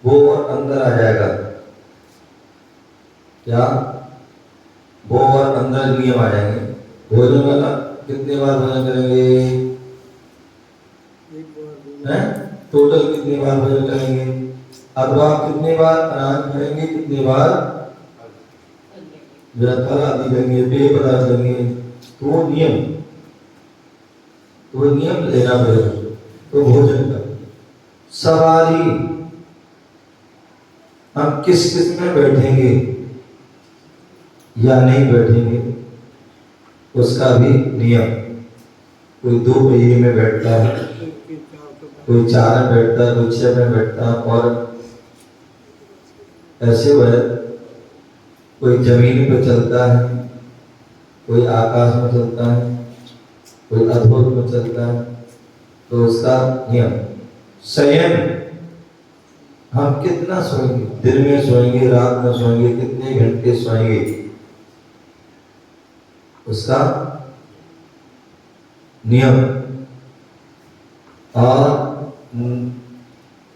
वो और अंदर आ जाएगा। क्या? वो और अंदर नियम आ जाएंगे। भोजन वाला कितने बार भोजन करेंगे? एक बार दो बार। हैं? टोटल कितने बार भोजन करेंगे? अथवा कितने बार अनाज खाएंगे, कितने बार फल आदि लेंगे, पेय पदार्थ लेंगे, तो वो नियम लेना पड़ेगा। तो भोजन का सवारी, हम किस किस में बैठेंगे या नहीं बैठेंगे, उसका भी नियम। कोई 2 पहिए में बैठता है, कोई 4 में बैठता है, कोई 6 में बैठता है, और ऐसे वह कोई जमीन पे चलता है, कोई आकाश में चलता है, कोई अद्भुत में चलता है। तो उसका नियम। शयन, हम कितना सोएंगे, दिन में सोएंगे, रात में सोएंगे, कितने घंटे सोएंगे, उसका नियम। और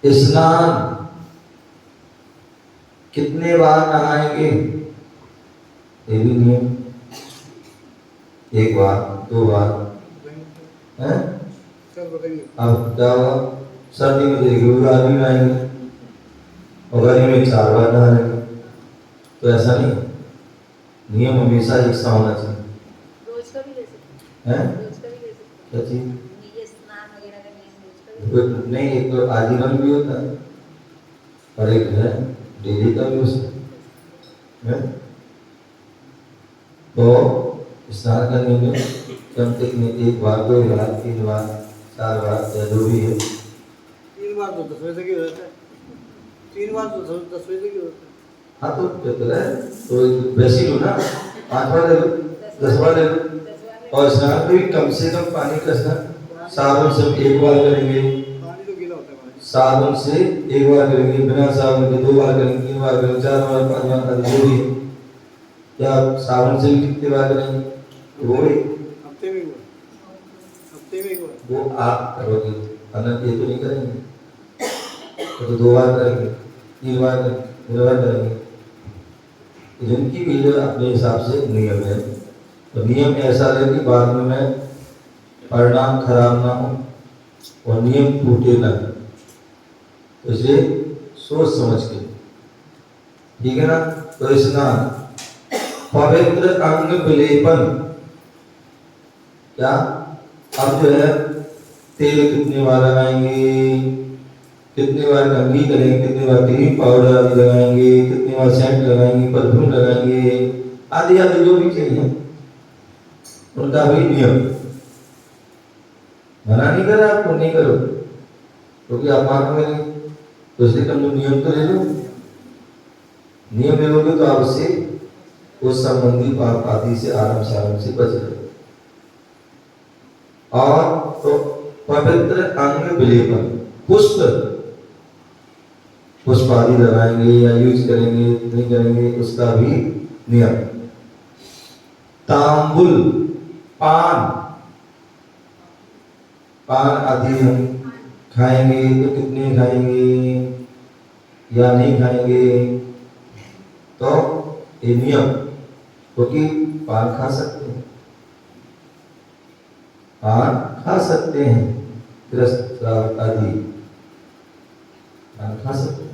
स्नान, कितने बार नहाएंगे, ये भी नियम। 1 बार, 2 बार। हैं? सर बताइए। अब क्या होगा, सर्दी में देखिए 2 बार भी नहाएंगे और गर्मी में 4 बार नहा लेंगे। तो ऐसा नहीं, नियम हमेशा एक सा होना चाहिए। रोज का भी ले सकते हैं? हैं, रोज का भी ले सकते क्या चीज? हैं। ये स्नान वगैरह का नियम रोज का भी। नहीं, एक तो आजीवन भी होता है और एक है डेली का भी हो सकता है। तो स्नान करने में कम से कम 1 बार, 2 बार, 3 बार, 4 बार, या जो भी है। 3 बार तो 10 बजे की हो जाता है। 3 बार तो 10 बजे की होता है। हाँ तो कहता है तो वैसे ही लो ना, 5 बार ले लो, 10 बार ले लो। और स्नान में भी कम से कम पानी का स्नान साबुन से 1 बार करेंगे, पानी तो गीला होता है पानी। साबुन से 1 बार करेंगे, बिना साबुन के 2 बार करेंगे, 3 बार करेंगे, 4 बार, 5 बार करेंगे, जो भी है। क्या साबुन से भी कितने बार करेंगे? वो हफ्ते में एक बार। हफ्ते में एक बार। वो आप करोगे, अनंत ये तो नहीं करेंगे। तो 2 बार करेंगे, 3 बार करेंगे, 4 बार करेंगे। जिनकी भी जो अपने हिसाब से नियम है, तो नियम ऐसा रहे कि बाद में मैं परिणाम खराब ना हो और नियम टूटे ना। तो इसलिए सोच समझ के, ठीक है ना। तो स्नान, पवित्र अंग विलेपन, क्या अब जो है तेल कितने बार लगाएंगे, कितने बार कंघी करेंगे, कितने बार क्रीम पाउडर आदि लगाएंगे, कितने बार सेंट लगाएंगे, परफ्यूम लगाएंगे, आदि आदि जो भी चाहिए उनका भी नियम। मना नहीं करा आपको, नहीं करो, क्योंकि आप मानोगे नहीं, तो इसलिए कम नियम तो ले लो। नियम ले लोगे तो आप उससे उस संबंधी पाप आदि से आराम से बच रहे। और तो पवित्र अंग विलेपन, पुष्प आदि लगाएंगे या यूज करेंगे, नहीं करेंगे, उसका भी नियम। तांबुल, पान आदि हम खाएंगे तो कितने खाएंगे या नहीं खाएंगे, तो ये नियम। क्योंकि पान खा सकते हैं, ग्रस्त आदि पान खा सकते हैं।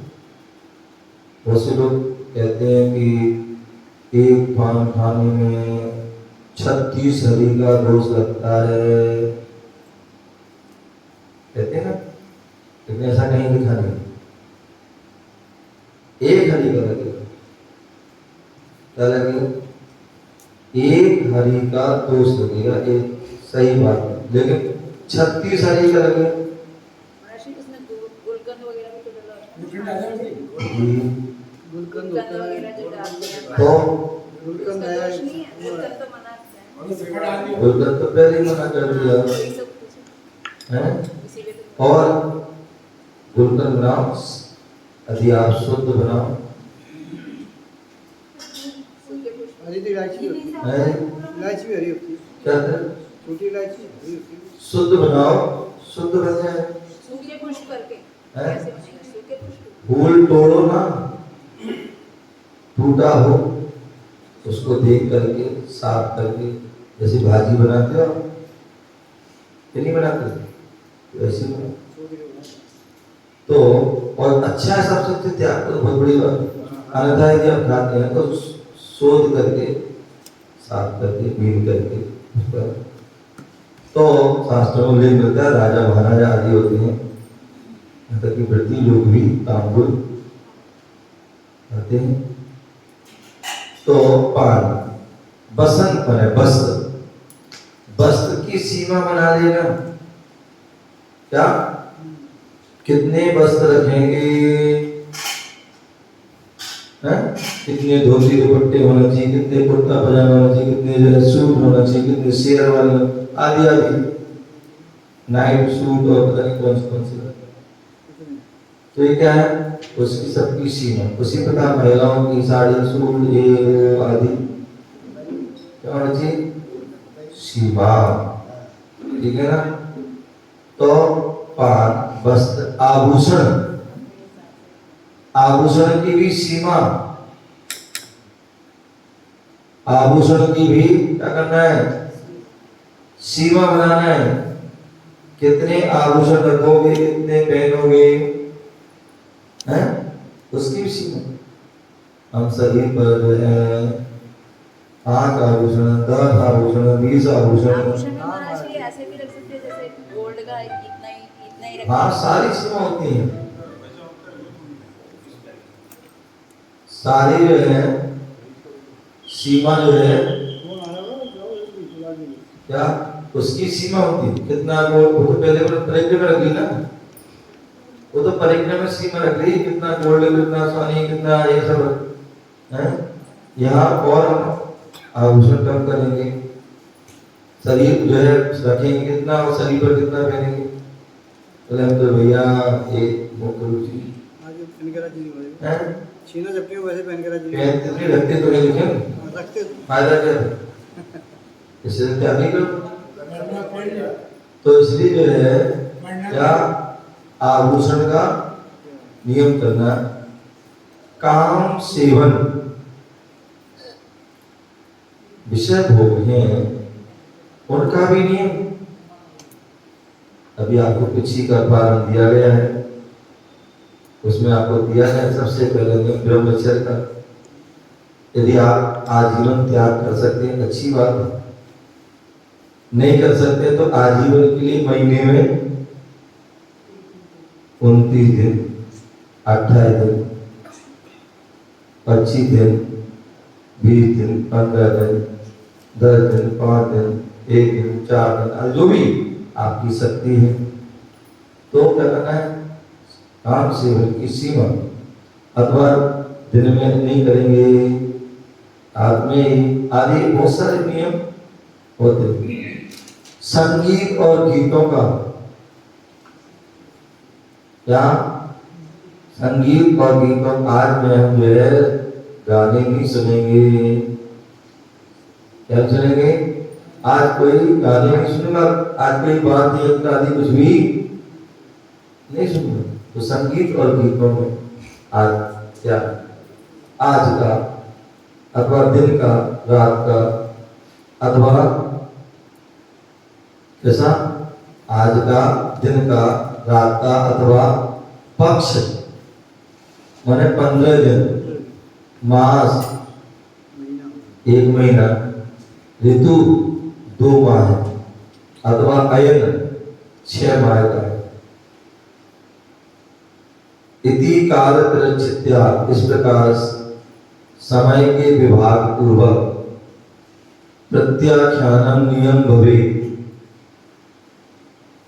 बहुत से लोग कहते हैं कि एक पान खाने में 36 हरि का दोष लगता है, कहते हैं ना, लेकिन ऐसा कहीं लिखा नहीं। 1 हरि का लगेगा, क्या लगेगा? 1 हरि का दोष लगेगा, एक सही बात है, लेकिन 36 हरि का लगेगा। उसमें गुलकंद वगैरह भी तो डला होता है। गुलकंद गुलकंद होता है वगैरह जो डालते हैं तो गुलकंद उसका है दोष नहीं है, गुलकंद तो मना है। गुलकंद तो पहले ही मना कर दिया वही सब कुछ है। इसीलिए तो और गुलकंद बनाओ, यदि आप शुद्ध बनाओ सूखे पुष्प हरी तो इलायची होती है, है, इलायची भी हरी होती है, क्या है? छोटी इलायची हरी होती है। शुद्ध बनाओ, शुद्ध बन जाए। सूखे पुष्प करके हैं? कैसे बनेगा सूखे पुष्प? फूल तोड़ो ना, टूटा हो उसको देख करके साफ करके, जैसे भाजी बनाते हो कि नहीं बनाते, वैसे बनाओ। तो और अच्छा है, सबसे त्याग तो बहुत बड़ी बात है। अन्यथा यदि आप खाते हैं तो शोध करके साफ करके बीन करके उसका, तो शास्त्रों में उल्लेख मिलता है राजा महाराजा आदि होते हैं, यहाँ तक कि वृद्धि लोग भी तांबुल खाते हैं। तो पान बसंत बने, वस्त्र, वस्त्र की सीमा बना लेना। क्या कितने वस्त्र रखेंगे हैं? कितने धोती दुपट्टे होना चाहिए, कितने कुर्ता पजामा होना चाहिए, कितने जो है सूट होना चाहिए, कितने शेरवानी आदि आदि, नाइट सूट और पता नहीं कौन से। तो ये क्या है, उसकी सबकी सीमा। उसी प्रकार महिलाओं की साड़ी सूट ये आदि क्या होना चाहिए, सीमा, ठीक है ना। तो पान वस्त्र आभूषण, आभूषण की भी सीमा, आभूषण की भी क्या करना है, सीमा बनाना है। कितने आभूषण रखोगे, कितने पहनोगे हैं, उसकी भी सीमा। हम सभी पर जो है 5 आभूषण, 10 आभूषण, 20 आभूषण, आभूषण में महाराज जी ऐसे भी रख सकते हैं जैसे गोल्ड का इतना ही रख हाँ सारी सीमा होती है, सारी जो है सीमा जो है क्या उसकी सीमा होती है। कितना गोल्ड, वो तो पहले परिक्रमा रख ली ना, वो तो परिक्रमा में सीमा रख ली, कितना गोल्ड, कितना सोनी, कितना ये सब है। यहाँ और आभूषण कम करेंगे, शरीर जो है रखेंगे कितना और शरीर पर कितना पहनेंगे। बोले हम तो भैया एक मुख्य रुचि आज पहन के राजी नहीं है, छीना जबकि वैसे पहन के राजी नहीं पहनते नहीं रखते तो नहीं लिखे, रखते तो फायदा क्या है, इससे क्या नहीं करो। तो इसलिए जो है क्या आभूषण का नियम करना। काम सेवन विषय भोग हैं, उनका भी नियम। अभी आपको कुछ ही का पालन दिया गया है, उसमें आपको दिया है सबसे पहले नियम ब्रह्मचर्य का। यदि आप आजीवन त्याग कर सकते हैं अच्छी बात है, नहीं कर सकते तो आजीवन के लिए महीने में 29 दिन, 28 दिन, 25 दिन, 20 दिन, 15 दिन, 10 दिन, 5 दिन, 1 दिन, 4 दिन, जो भी आपकी शक्ति है। तो क्या करना है, काम सेवन की सीमा, अथवा दिन में नहीं करेंगे, रात में ही, आदि बहुत सारे नियम होते हैं। संगीत और गीतों का क्या, संगीत और गीतों, आज में हम जो है गाने नहीं सुनेंगे। क्या सुनेंगे, आज कोई गाने नहीं सुनेगा, आज कोई बात यंत्र आदि कुछ भी नहीं सुनेगा। तो संगीत और गीतों में आज क्या, आज का अथवा दिन का, रात का, अथवा कैसा, आज का, दिन का, रात का, अथवा पक्ष माने 15 दिन, मास 1 महीना, ऋतु 2 माह, अथवा अयन 6 माह का है। इति काल प्रचित्या, इस प्रकार समय के विभाग पूर्वक प्रत्याख्यानम नियम भवे,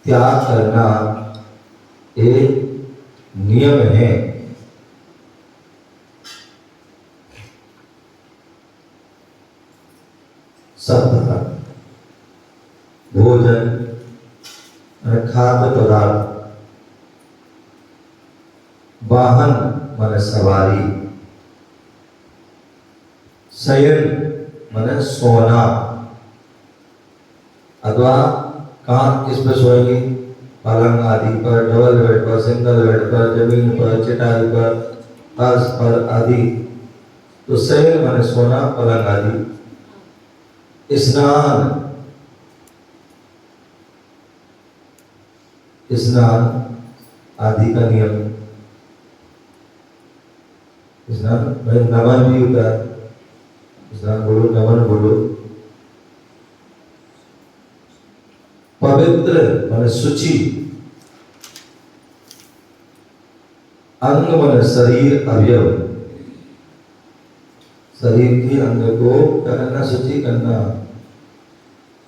त्याग करना एक नियम है। खाद्य पदार्थ। वाहन माने सवारी। शयन माने सोना, अथवा कहाँ किस पे सोएंगे, पलंग आदि पर, डबल बेड पर, सिंगल बेड पर, जमीन पर, चटाई पर, फर्श पर आदि। तो शयन माने सोना, पलंग आदि। स्नान, स्नान आदि का नियम। स्नान भाई नमन भी होता है, स्नान बोलो, नमन बोलो। पवित्र माने शुचि। अंग माने शरीर, अवयव। शरीर के अंग को क्या करना, शुचि करना।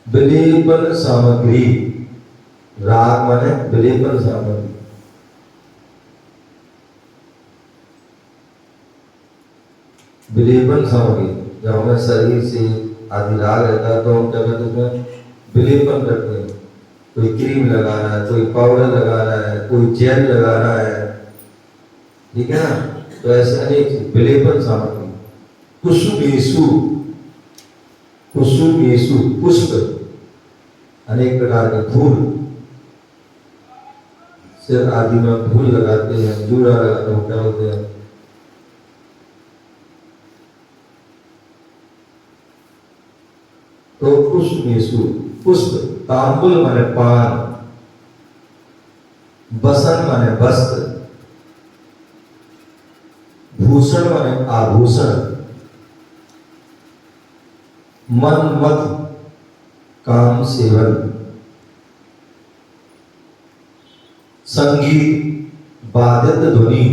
विलेपन सामग्री, राग माने विलेपन सामग्री। विलेपन सामग्री, जब हमें शरीर से आदि राग रहता है तो हम क्या करते हैं, विलेपन करते हैं। कोई क्रीम लगा रहा है, कोई पाउडर लगा रहा है, कोई जेल लगा रहा है, ठीक है ना। तो ऐसे अनेक विलेपन सामग्री। कुसुमेषु, कुसुमेषु पुष्प, अनेक प्रकार के फूल, सिर आदि में फूल लगाते हैं, जूड़ा लगाते हैं, क्या बोलते हैं, तो कुसुमेषु पुष्प। तांबुल माने पान। बसन माने वस्त्र। भूषण माने आभूषण। मनमत काम सेवन। संगीत वादित ध्वनि,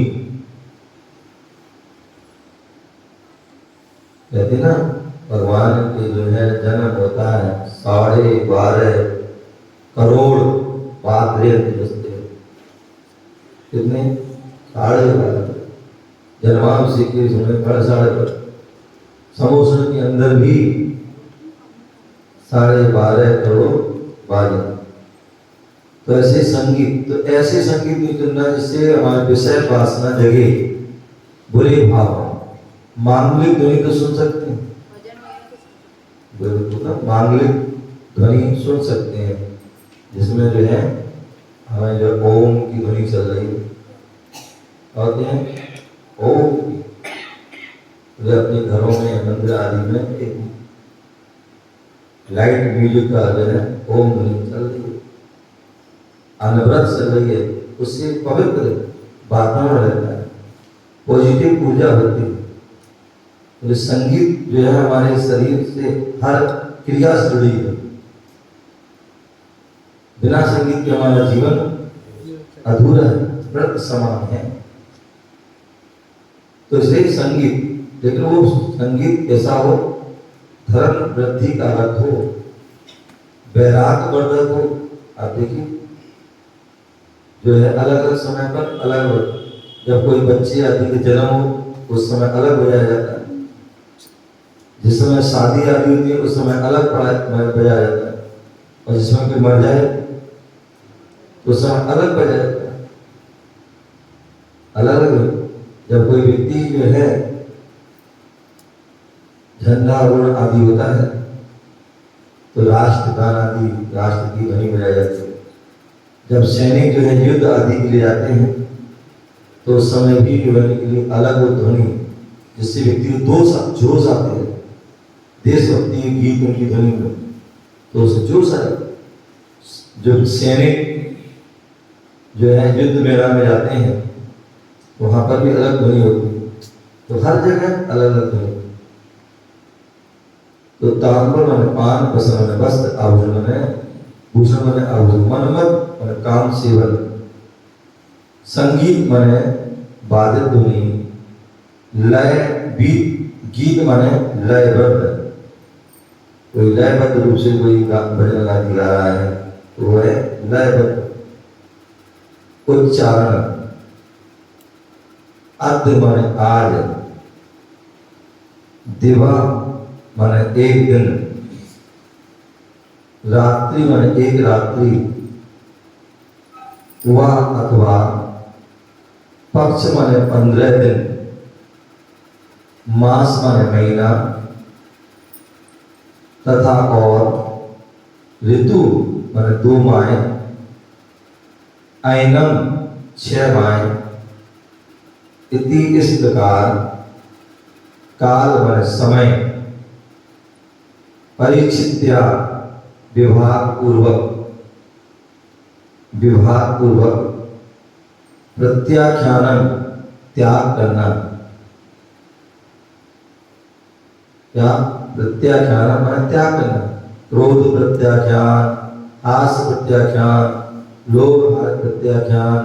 कहते ना भगवान के जो है जन्म होता है 12.5 करोड़ पात्रे बजते हैं। कितने, 12.5। जन्मांश के समय पर 12.5, समोसन के अंदर भी 12.5 करोड़ बाजे। तो ऐसे संगीत, तो ऐसे संगीत नहीं चुनना जिससे हमारे विषय वासना जगे, बुरे भाव। मांगलिक ध्वनि तो सुन सकते हैं, मांगलिक ध्वनि सुन सकते हैं, जिसमें जो है हमें जो ओम की ध्वनि चल रही है, कहते हैं ओम की। तो अपने घरों में, मंदिर आदि में एक लाइट म्यूजिक का जो है ओम ध्वनि चल रही है, अनवरत चल रही है, उससे पवित्र वातावरण रहता है, पॉजिटिव ऊर्जा होती है। तो संगीत जो है हमारे शरीर से हर क्रिया से जुड़ी है। बिना संगीत के हमारा जीवन अधूरा है, व्रत समान है। तो इसलिए संगीत, लेकिन वो संगीत ऐसा हो, धर्म वृद्धि कारक हो, वैराग वर्धक हो। आप देखिए जो है अलग अलग समय पर अलग हो, जब कोई बच्चे आदि के जन्म हो उस समय अलग बजाया जाता है, जिस समय शादी आदि होती है उस समय अलग बजाया जाता है, और जिस समय कोई मर जाए तो उस समय अलग बजाया जाता है। अलग अलग जब कोई व्यक्ति जो है झंडारोहण आदि होता है तो राष्ट्रगान आदि, राष्ट्र की ध्वनि बजाई जाती है। जब सैनिक जो है युद्ध आदि के लिए जाते हैं तो उस समय भी ध्वनि के लिए अलग वो ध्वनि, जिससे व्यक्ति को जोश आते हैं, देशभक्ति के गीत उनकी ध्वनि में, तो उसे जोश आए। जो सैनिक जो है युद्ध मैदान में जाते हैं वहां पर भी अलग ध्वनि होती है। तो हर जगह अलग अलग ध्वनि। तो तांबुल माने पान, बसन माने वस्त्र, आभूषण माने भूषण माने आभूषण, मनमत माने काम सेवन, संगीत माने वादित ध्वनि, लय गीत माने लयबद्ध। कोई लयबद्ध रूप से कोई भजन गा रहा है तो वो है लयबद्ध। उच्चारण, अद्य माने आज, दिवा माने एक दिन, रात्रि माने एक रात्रि, व अथवा पक्ष माने 15 दिन, मास माने महीना, तथा और ऋतु माने 2 माह, ऐनम 6 माह, इति इस प्रकार काल माने समय, परिचित्या विभाग पूर्वक प्रत्याख्यानम त्याग करना। क्या प्रत्याख्यान माने त्याग करना। क्रोध प्रत्याख्यान, हास प्रत्याख्यान, लोभ प्रत्याख्यान,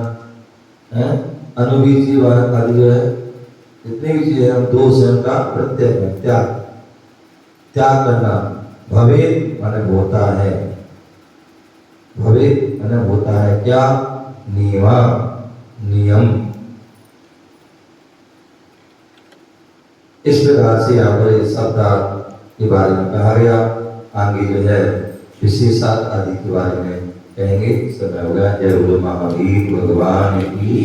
अनुबीजी आदि जो है जितनी भी चीजें हम दोष है उनका प्रत्याख्यान त्याग करना। भवेद माने होता है, भवेद माने होता है क्या? नियम। इस प्रकार से यहाँ पर इस शब्दार्थ के बारे में कहा गया। आगे जो है विशेषार्थ आदि के बारे में कहेंगे। समय हो गया। जय बोलो महावीर भगवान की।